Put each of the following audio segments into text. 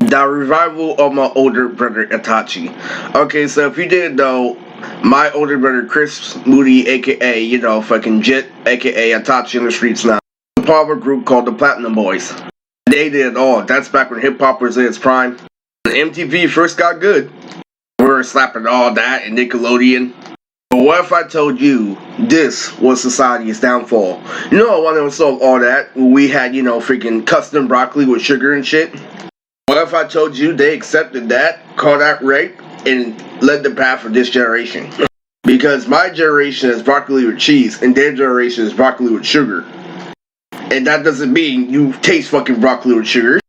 The revival of my older brother Itachi. Okay, so if you didn't know, my older brother Chris Moody, aka fucking Jit, aka Itachi in the streets now, part of a group called the Platinum Boys. They did it all. That's back when hip hop was in its prime. When MTV first got good, we were slapping all that and Nickelodeon. But what if I told you this was society's downfall? You know, I want to solve all that. We had, freaking custom broccoli with sugar and shit. What if I told you they accepted that, called that rape, and led the path for this generation? Because my generation is broccoli with cheese, and their generation is broccoli with sugar. And that doesn't mean you taste fucking broccoli with sugar.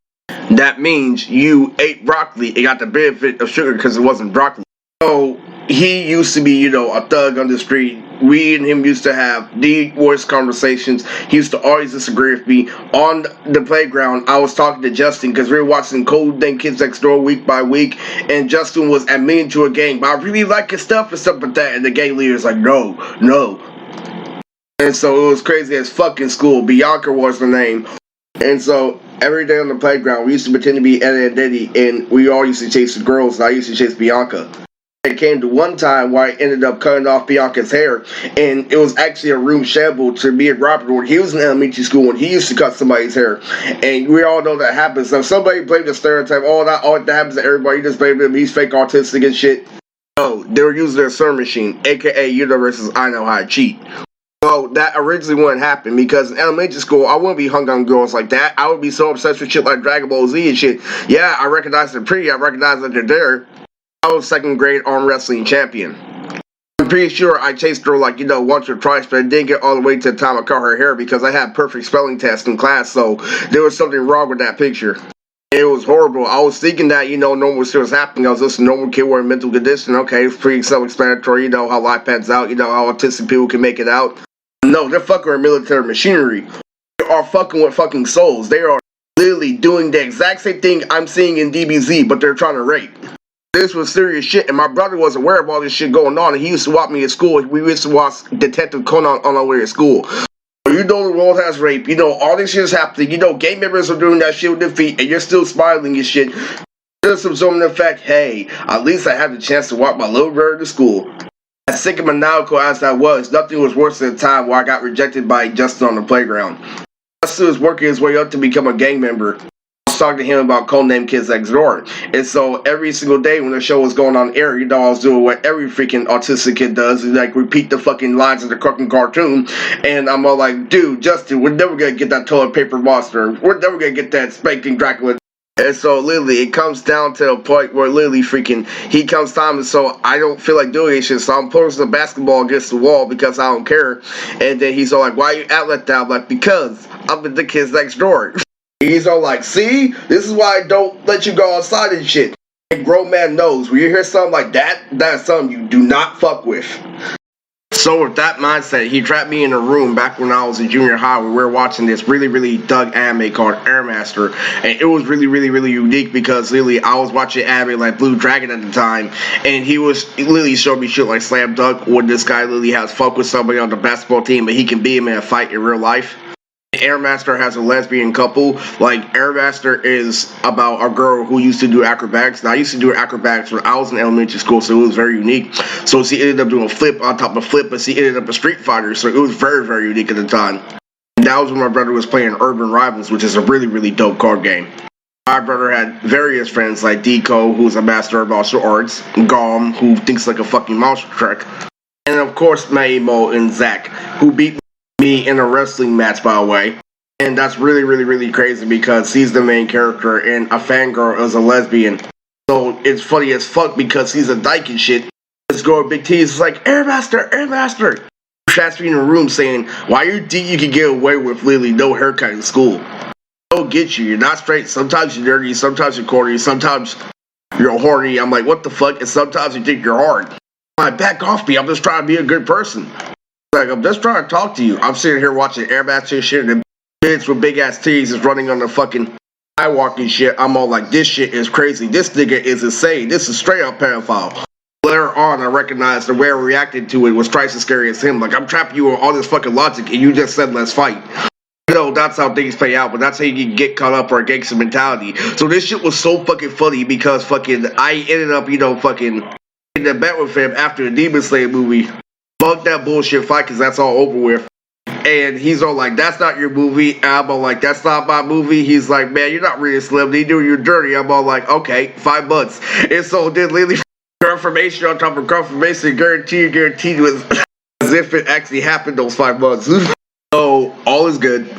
That means you ate broccoli and got the benefit of sugar because it wasn't broccoli. So he used to be, a thug on the street. We and him used to have the worst conversations. He used to always disagree with me. On the playground, I was talking to Justin because we were watching Cold Day Kids Next Door week by week, and Justin was admitting to a gang, but I really like his stuff and stuff like that, and the gang leader's like, no. And so it was crazy as fuck in school. Bianca was the name. And so every day on the playground, we used to pretend to be Eddie and Diddy, and we all used to chase the girls, and I used to chase Bianca. It came to one time where I ended up cutting off Bianca's hair, and it was actually a room shamble to me and Robert when he was in elementary school and he used to cut somebody's hair. And we all know that happens. So if somebody blamed the stereotype, all that happens to everybody, just blame him, he's fake autistic and shit. No, they were using their sewing machine, aka Universe's I Know How to Cheat. So that originally wouldn't happen because in elementary school, I wouldn't be hung on girls like that. I would be so obsessed with shit like Dragon Ball Z and shit. Yeah, I recognize they're pretty, I recognize that they're there. I was second grade arm wrestling champion. I'm pretty sure I chased her once or twice, but I didn't get all the way to the time I cut her hair because I had perfect spelling tests in class, so there was something wrong with that picture. It was horrible. I was thinking that, normal shit was happening. I was listening to normal kid with a mental condition. Okay, it's pretty self-explanatory. How life pans out. How autistic people can make it out. No, they're fucking with military machinery. They are fucking with fucking souls. They are literally doing the exact same thing I'm seeing in DBZ, but they're trying to rape. This was serious shit, and my brother was aware of all this shit going on, and he used to watch me at school. We used to watch Detective Conan on our way to school. The world has rape. All this shit is happening. Gang members are doing that shit with their feet, and you're still smiling and shit. Just absorbing the fact, hey, at least I had the chance to walk my little brother to school. As sick and maniacal as that was, nothing was worse than the time where I got rejected by Justin on the playground. Justin was working his way up to become a gang member. Talking to him about Codename Kids Next Door. And so every single day when the show was going on air, I was doing what every freaking autistic kid does, is repeat the fucking lines of the fucking cartoon. And I'm all like, dude, Justin, we're never gonna get that toilet paper monster. We're never gonna get that spanking Dracula. And so literally it comes down to a point where literally he comes time, and so I don't feel like doing this shit, so I'm posting the basketball against the wall because I don't care. And then he's all like, why you act like that? I'm like, because I'm in the Kids Next Door. He's all like, see, this is why I don't let you go outside and shit. A grown man knows when you hear something like that, that's something you do not fuck with. So with that mindset, he trapped me in a room back when I was in junior high where we were watching this really thug anime called Airmaster. And it was really unique because literally I was watching anime like Blue Dragon at the time, and he was literally showing me shit like Slam Dunk when this guy literally has fucked with somebody on the basketball team, but he can beat him in a fight in real life. Airmaster has a lesbian couple. Airmaster is about a girl who used to do acrobatics. Now, I used to do acrobatics when I was in elementary school, so it was very unique. So she ended up doing a flip on top of a flip, but she ended up a Street Fighter, so it was very unique at the time. And that was when my brother was playing Urban Rivals, which is a really dope card game. My brother had various friends like Deco, who's a master of martial arts, Gom, who thinks like a fucking monster truck, and of course Maimo and Zach, who beat me in a wrestling match, by the way. And that's really crazy because he's the main character and a fangirl is a lesbian. So it's funny as fuck because he's a dyke and shit. This girl with big titties is like, Airmaster. Traps me in a room saying, why you think you can get away with literally no haircut in school? Don't get you. You're not straight. Sometimes you're dirty. Sometimes you're corny. Sometimes you're horny. I'm like, what the fuck? And sometimes you think you're hard. I'm like, back off me. I'm just trying to be a good person. I'm just trying to talk to you. I'm sitting here watching Airmaster shit, and bitch with big ass titties is running on the fucking skywalking shit. I'm all like, this shit is crazy. This nigga is insane. This is straight up pedophile. Later on, I recognized the way I reacted to it was twice as scary as him. I'm trapping you on all this fucking logic, and you just said let's fight. know that's how things play out, but that's how you can get caught up or a gangster mentality. So this shit was so fucking funny because fucking I ended up, fucking in the bet with him after the Demon Slayer movie. Fuck that bullshit fight because that's all over with. And he's all like, that's not your movie. And I'm all like, that's not my movie. He's like, man, you're not really Slim. They doing your journey. I'm all like, okay, 5 months. And so did Lily confirmation on top of confirmation, guaranteed was as if it actually happened those 5 months. So all is good.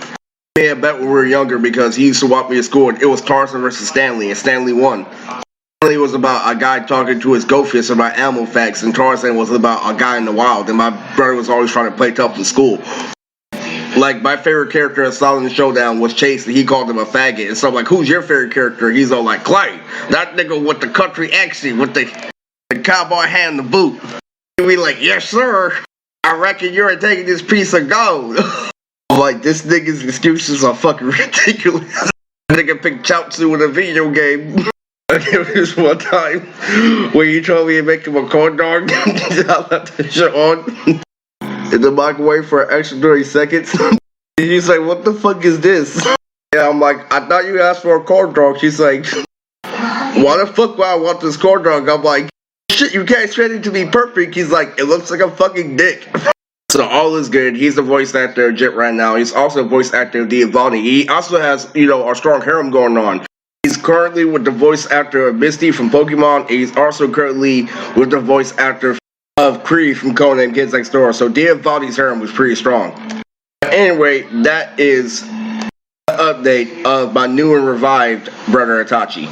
Yeah, I bet when we were younger because he used to walk me to school and it was Tarzan versus Stanley and Stanley won. Stanley was about a guy talking to his goldfish about animal facts and Tarzan was about a guy in the wild and my brother was always trying to play tough in school. Like, my favorite character in Silent Showdown was Chase, and he called him a faggot. And so I'm like, who's your favorite character? He's all like, Clay, that nigga with the country accent, with the cowboy hat and the boot. And we like, yes, sir. I reckon you're taking this piece of gold. I'm like, this nigga's excuses are fucking ridiculous. Nigga picked Chaozu in a video game. I gave this one time where he told me to make him a corn dog. I left the shit on. In the microwave for an extra 30 seconds. He's like, what the fuck is this? And I'm like, I thought you asked for a corn dog. She's like, why the fuck would I want this corn dog? I'm like, shit, you can't expect it to be perfect. He's like, it looks like a fucking dick. So all is good. He's the voice actor of Jit right now. He's also a voice actor of Diavani. He also has, a strong harem going on. He's currently with the voice actor of Misty from Pokemon. He's also currently with the voice actor of Kree from Conan Kids Next Door. So Diavani's harem was pretty strong. Anyway, that is the update of my new and revived brother Itachi.